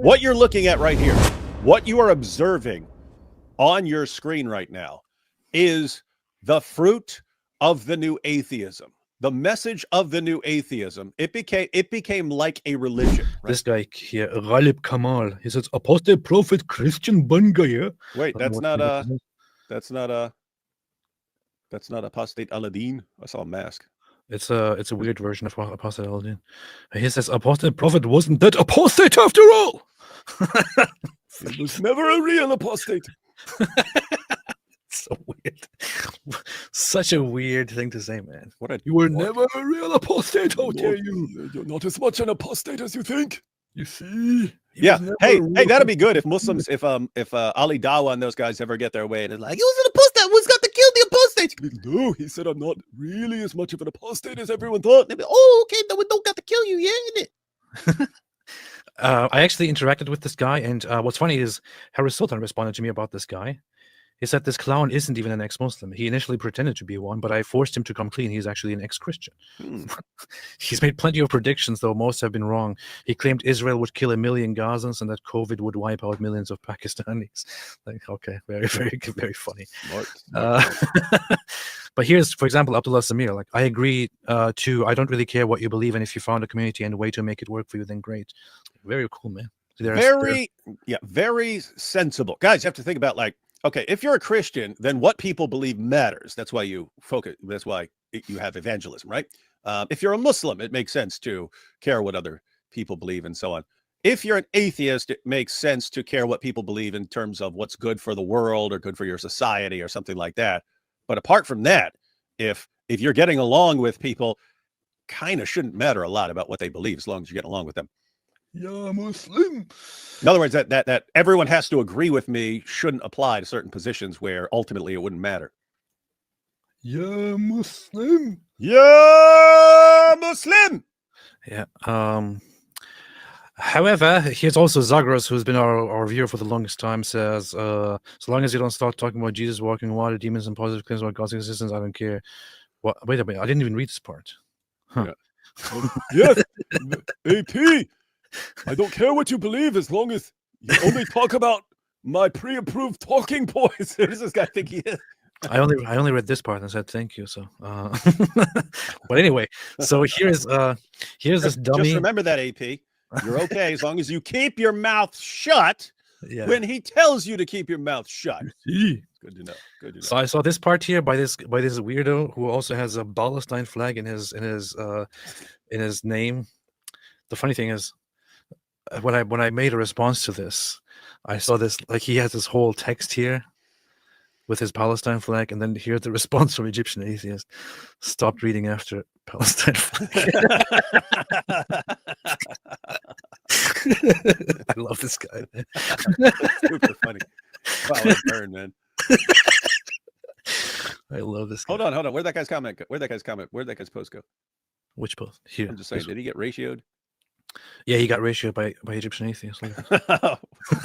What you're looking at right here, what you are observing on your screen right now is the fruit of the new atheism. The message of the new atheism. It became like a religion. Right? This guy here, Ghalib Kamal, he says, apostle, prophet, Christian ban gaya. Wait, that's not apostate Aladdin. I saw a mask. It's a weird version of apostate Aladdin. He says, apostle, prophet wasn't that apostate after all. He was never a real apostate. So weird. Such a weird thing to say, man. You were never a real apostate, how dare you? You're not as much an apostate as you think. You see? Yeah. Hey, that'd be good if Muslims, if Ali Dawah and those guys ever get their way and it's like, he was an apostate, who's got to kill the apostate? No, he said I'm not really as much of an apostate as everyone thought. Be, oh, okay, no, we don't got to kill you, yeah, innit? I actually interacted with this guy, and what's funny is Harris Sultan responded to me about this guy. He said this clown isn't even an ex-Muslim. He initially pretended to be one, but I forced him to come clean. He's actually an ex-Christian. He's made plenty of predictions, though most have been wrong. He claimed Israel would kill 1 million Gazans and that COVID would wipe out millions of Pakistanis. Like, okay, very, very, very funny. But here's, for example, Abdullah Samir. Like, I agree I don't really care what you believe in. If you found a community and a way to make it work for you, then great. Very cool, man. Very sensible. Guys, you have to think about, like, okay, if you're a Christian, then what people believe matters. That's why you focus. That's why you have evangelism, right? If you're a Muslim, it makes sense to care what other people believe and so on. If you're an atheist, it makes sense to care what people believe in terms of what's good for the world or good for your society or something like that. But apart from that, if you're getting along with people, kind of shouldn't matter a lot about what they believe as long as you get along with them. Yeah, Muslim. In other words, that everyone has to agree with me shouldn't apply to certain positions where ultimately it wouldn't matter. Yeah, Muslim. Yeah, Muslim. Yeah. However, here's also Zagros, who's been our viewer for the longest time, says, so long as you don't start talking about Jesus walking water, demons, and positive claims about God's existence, I don't care. What? Wait a minute, I didn't even read this part. Huh. Yeah. Yes, AP. I don't care what you believe as long as you only talk about my pre-approved talking points. Who does this guy think he is? I only read this part and said thank you. So, but anyway, so here's this dummy. Just remember that, AP. You're okay as long as you keep your mouth shut when he tells you to keep your mouth shut. Good to know. Good to know. So I saw this part here by this weirdo who also has a Palestine flag in his name. The funny thing is, when I made a response to this, I saw this, like, he has this whole text here with his Palestine flag, and then here's the response from Egyptian atheist: stopped reading after Palestine flag. I love this guy, man. Super funny. Wow, burn, man. I love this guy. Hold on. Where'd that guy's comment? Where'd that guy's post go? Which post? Here. I'm just saying, did he get ratioed? Yeah, he got ratioed by Egyptian atheists.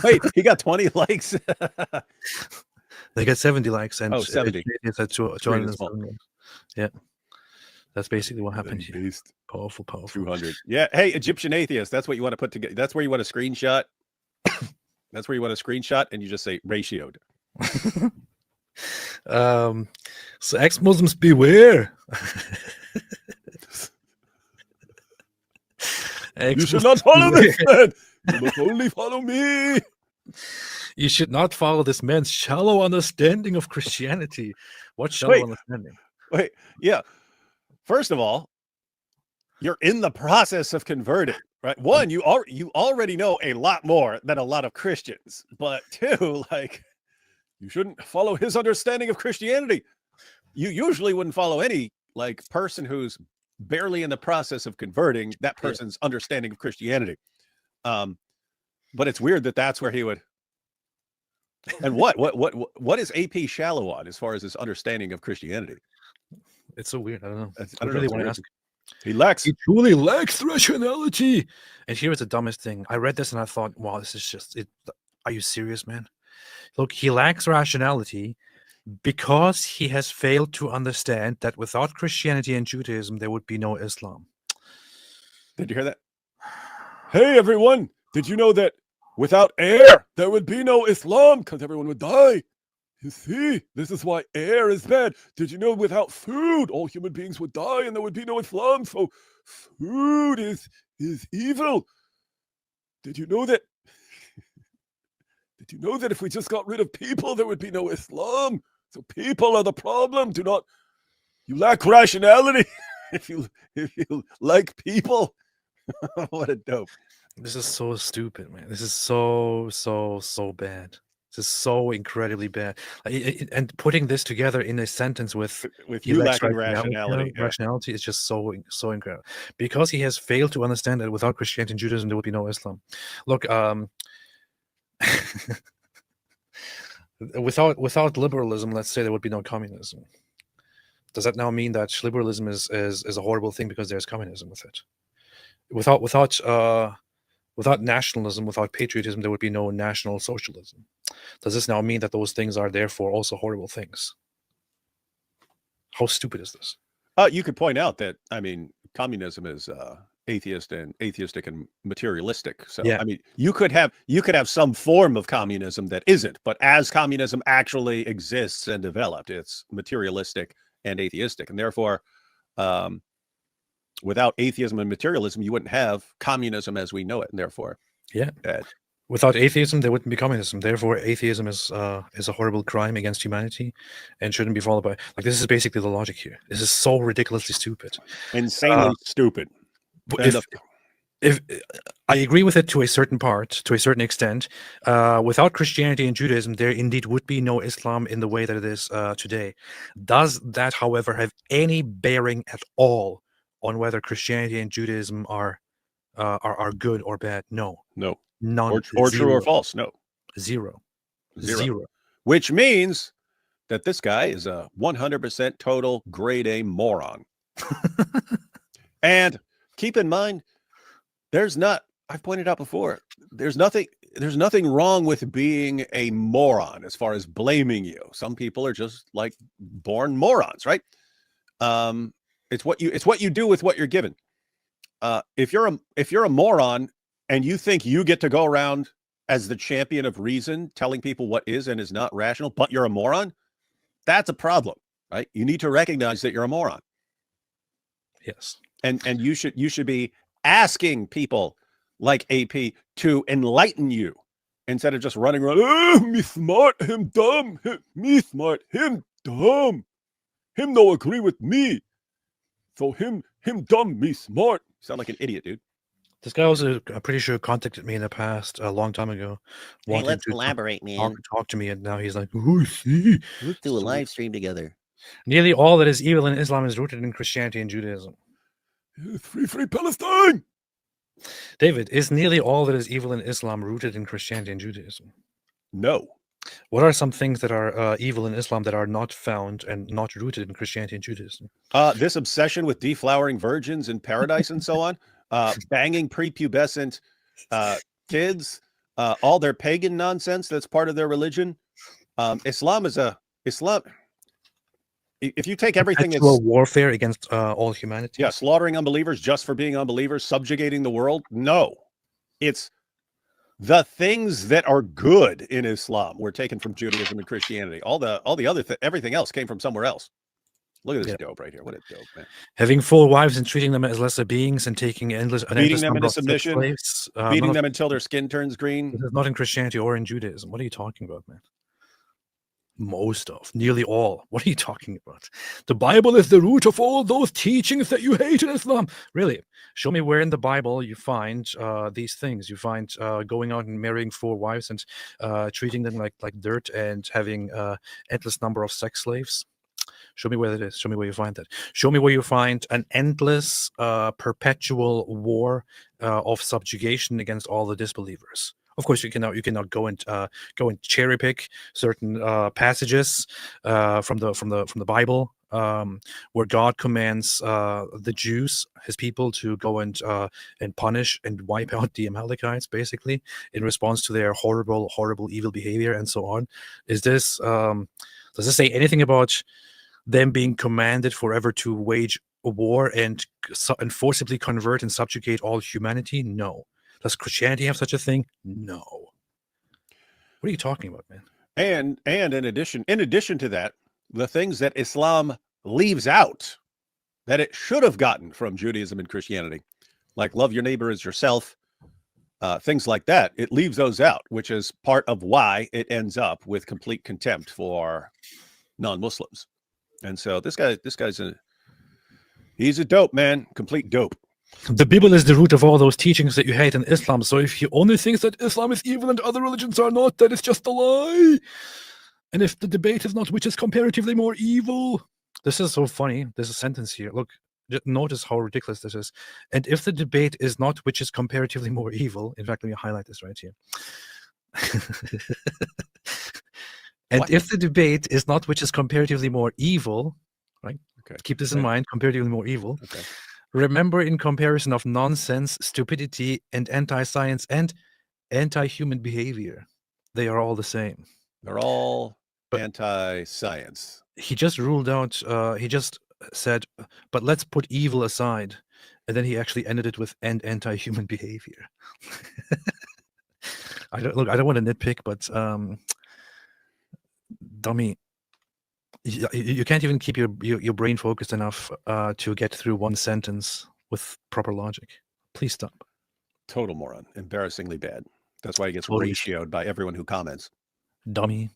Wait, he got 20 likes. They got 70 likes, and 70. Yeah, that's basically what happened here. Powerful. 200. Yeah. Hey, Egyptian atheist. That's what you want to put together. That's where you want to screenshot. That's where you want to screenshot, and you just say ratioed. So ex-Muslims beware. You should not follow this man. You must only follow me. You should not follow this man's shallow understanding of Christianity. What shallow understanding? Wait, yeah. First of all, you're in the process of converting, right? One, you already know a lot more than a lot of Christians. But two, like, you shouldn't follow his understanding of Christianity. You usually wouldn't follow any, like, person who's barely in the process of converting that person's understanding of Christianity. But it's weird that that's where he would. And what is AP shallow on as far as his understanding of Christianity? It's so weird. I don't know. I don't really want to ask. He truly lacks rationality. And here is the dumbest thing. I read this and I thought, wow, this is just it. Are you serious, man? Look, he lacks rationality because he has failed to understand that without Christianity and Judaism, there would be no Islam. Did you hear that? Hey, everyone. Did you know that Without air, there would be no Islam because everyone would die. You see, this is why air is bad. Did you know without food, all human beings would die and there would be no Islam? So food is evil. Did you know that? Did you know that if we just got rid of people, there would be no Islam? So people are the problem. You lack rationality if you like people. What a dope. This is so stupid, man. This is so bad. This is so incredibly bad. And putting this together in a sentence with you lacking rationality is just so incredible. Because he has failed to understand that without Christianity and Judaism, there would be no Islam. Look, without liberalism, let's say there would be no communism. Does that now mean that liberalism is a horrible thing because there's communism with it? Without nationalism, without patriotism, there would be no national socialism. Does this now mean that those things are therefore also horrible things? How stupid is this? You could point out that, I mean, communism is atheistic and materialistic. So, yeah. I mean, you could have some form of communism that isn't, but as communism actually exists and developed, it's materialistic and atheistic. And therefore, without atheism and materialism, you wouldn't have communism as we know it, and therefore, bad. Without atheism, there wouldn't be communism. Therefore, atheism is a horrible crime against humanity and shouldn't be followed by. Like, this is basically the logic here. This is so ridiculously stupid, insanely stupid. If I agree with it to a certain extent, without Christianity and Judaism, there indeed would be no Islam in the way that it is today. Does that, however, have any bearing at all on whether Christianity and Judaism are good or bad? No. None. Or true or false? No. Zero. Which means that this guy is a 100% total grade A moron. And keep in mind, I've pointed out before, there's nothing wrong with being a moron as far as blaming you. Some people are just like born morons, right? It's what you do with what you're given. If you're a moron and you think you get to go around as the champion of reason, telling people what is and is not rational, but you're a moron, that's a problem, right? You need to recognize that you're a moron. Yes. And you should be asking people like AP to enlighten you instead of just running around, me smart, him dumb, me smart, him dumb, him no agree with me. So him dumb, me smart. You sound like an idiot, dude. This guy also, I'm pretty sure, contacted me in the past a long time ago. Hey, let's collaborate, man. Talk to me, and now he's like, "Oh, see, let's do a live stream together." Nearly all that is evil in Islam is rooted in Christianity and Judaism. Free Palestine. David, is nearly all that is evil in Islam rooted in Christianity and Judaism? No. What are some things that are evil in Islam that are not found and not rooted in Christianity and Judaism? This obsession with deflowering virgins in paradise and so on, banging prepubescent kids, all their pagan nonsense that's part of their religion. Islam. If you take everything, it's warfare against all humanity. Yeah, slaughtering unbelievers just for being unbelievers, subjugating the world. No, it's the things that are good in Islam were taken from Judaism and Christianity. All the other everything else came from somewhere else. Look at this dope right here. What a dope, man. Having full wives and treating them as lesser beings and taking beating them into submission, beating them until their skin turns green. This is not in Christianity or in Judaism. What are you talking about, man? Nearly all. What are you talking about? The Bible is the root of all those teachings that you hate in Islam. Really? Show me where in the Bible you find these things. You find going out and marrying 4 wives and treating them like dirt and having endless number of sex slaves. Show me where that is. Show me where you find that. Show me where you find an endless, perpetual war of subjugation against all the disbelievers. Of course, you cannot go and cherry pick certain passages from the Bible where God commands the Jews, His people, to go and punish and wipe out the Amalekites, basically in response to their horrible, evil behavior and so on. Does this say anything about them being commanded forever to wage a war and forcibly convert and subjugate all humanity? No. Does Christianity have such a thing? No. What are you talking about, man? And in addition to that, the things that Islam leaves out that it should have gotten from Judaism and Christianity, like love your neighbor as yourself, things like that, it leaves those out, which is part of why it ends up with complete contempt for non-Muslims. And so he's a dope, man, complete dope. The Bible is the root of all those teachings that you hate in Islam. So if he only thinks that Islam is evil and other religions are not, then it's just a lie. And if the debate is not which is comparatively more evil, this is so funny. There's a sentence here. Look, notice how ridiculous this is. And if the debate is not which is comparatively more evil, in fact, let me highlight this right here. And what? If the debate is not which is comparatively more evil, right? Okay. Keep this in mind, comparatively more evil. Okay. Remember, in comparison of nonsense, stupidity, and anti-science and anti-human behavior, they are all the same. They're all anti-science. He just ruled out, he just said, but let's put evil aside. And then he actually ended it with anti-human behavior. I don't want to nitpick, but dummy, you can't even keep your brain focused enough to get through one sentence with proper logic. Please stop. Total moron. Embarrassingly bad. That's why he gets ratioed by everyone who comments. Dummy.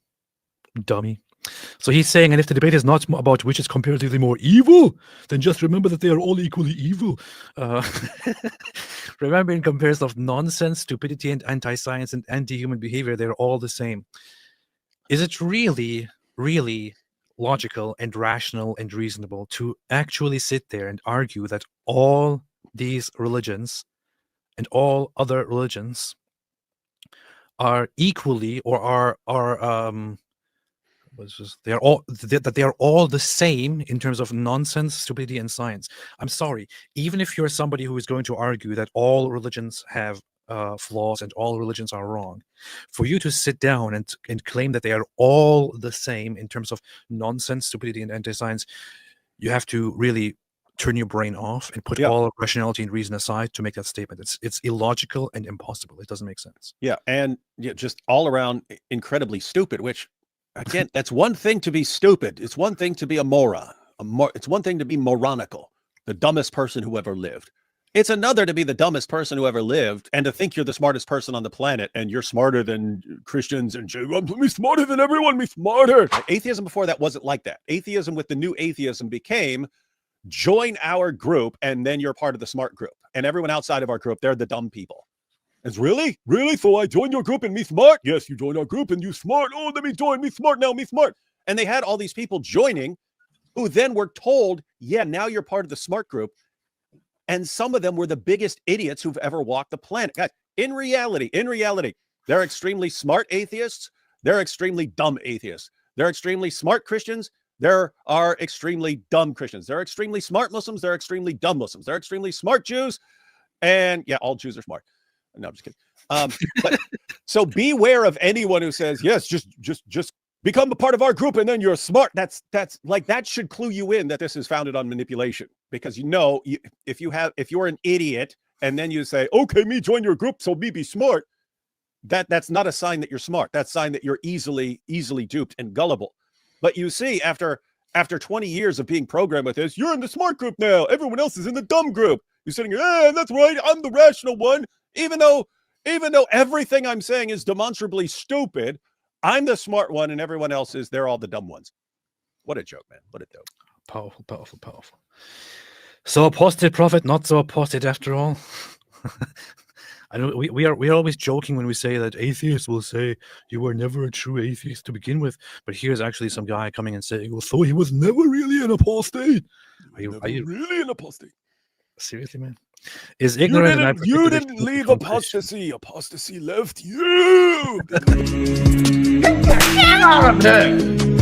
So he's saying, and if the debate is not about which is comparatively more evil, then just remember that they are all equally evil. Remember, in comparison of nonsense, stupidity, and anti-science and anti-human behavior, they're all the same. Is it really, really logical and rational and reasonable to actually sit there and argue that all these religions and all other religions are equally or are they are all the same in terms of nonsense, stupidity, and science? I'm sorry, even if you're somebody who is going to argue that all religions have flaws and all religions are wrong, for you to sit down and claim that they are all the same in terms of nonsense, stupidity, and anti-science, you have to really turn your brain off and put all rationality and reason aside to make that statement. It's illogical and impossible. It doesn't make sense. Yeah, and just all around incredibly stupid, which, again, that's one thing to be stupid. It's one thing to be a moron. It's one thing to be moronical, the dumbest person who ever lived. It's another to be the dumbest person who ever lived and to think you're the smartest person on the planet and you're smarter than Christians and me smarter than everyone, me smarter. Atheism before that wasn't like that. Atheism with the new atheism became join our group and then you're part of the smart group. And everyone outside of our group, they're the dumb people. It's really? So I join your group and me smart? Yes, you join our group and you smart. Oh, let me join, me smart now, me smart. And they had all these people joining who then were told, yeah, now you're part of the smart group. And some of them were the biggest idiots who've ever walked the planet. Guys, in reality, they're extremely smart atheists. They're extremely dumb atheists. They're extremely smart Christians. There are extremely dumb Christians. They're extremely smart Muslims. They're extremely dumb Muslims. They're extremely smart Jews. And yeah, all Jews are smart. No, I'm just kidding. But, so beware of anyone who says, yes, just become a part of our group and then you're smart. That's like, that should clue you in that this is founded on manipulation. Because if you're an idiot and then you say, okay, me join your group, so me be smart, that's not a sign that you're smart. That's a sign that you're easily duped and gullible. But you see, after 20 years of being programmed with this, you're in the smart group now. Everyone else is in the dumb group. You're sitting here, that's right, I'm the rational one. Even though everything I'm saying is demonstrably stupid, I'm the smart one and everyone else they're all the dumb ones. What a joke, man. What a dope. Powerful. So apostate prophet, not so apostate after all. I know we are always joking when we say that atheists will say you were never a true atheist to begin with, but here's actually some guy coming and saying, well, so he was never really an apostate. Are you really an apostate? Seriously, man? Is ignorant? You didn't leave apostasy. Apostasy left you. Get out of here!